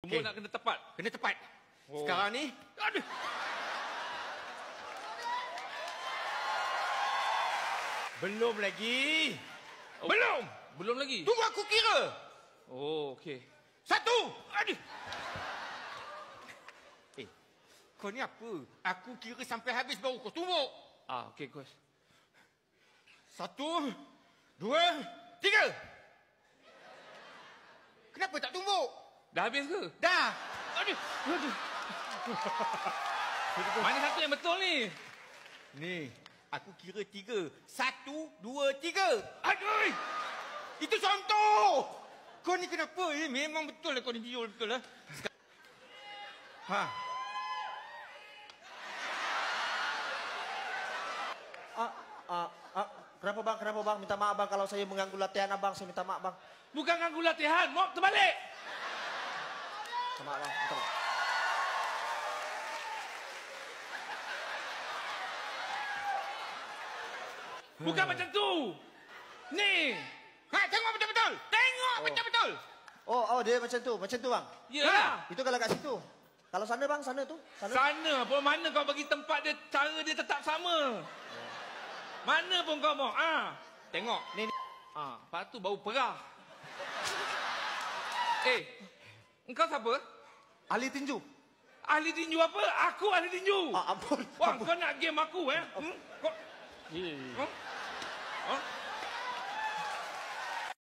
Tumbuk nak kena tepat. Kena tepat. Oh. Sekarang ni. Aduh. Belum lagi. Oh. Belum. Belum lagi? Tunggu aku kira. Oh, okey. 1. Aduh. Kau ni apa? Aku kira sampai habis baru kau tumbuk. Ah, okey, Kos. 1, 2, 3. Kenapa tak tumbuk? Dah habis ke? Dah. Aduh. Aduh. Mana satu yang betul ni? Ni, aku kira 3. 1, 2, 3. Aduh. Itu contoh. Kau ni kenapa? Memang betul lah kau ni biol betul lah. Ha. Kenapa bang? Kenapa bang? Minta maaf bang kalau saya mengganggu latihan abang. Saya minta maaf bang. Bukan ganggu latihan, mop terbalik. Minta maaf bang. Minta maaf. Bukan macam tu. Ni. Ha, tengok betul-betul. Tengok betul-betul. Oh, dia macam tu bang. Ya. Itu kalau kat situ. Kalau sana bang, sana tu. Sana pun mana kau bagi tempat dia, cara dia tetap sama. Mana pun kau mau. Tengok. Ni. Lepas tu bau perah. Engkau siapa? Ahli tinju. Ahli tinju apa? Aku ahli tinju. Ampun. Wah, kau nak game aku Kau...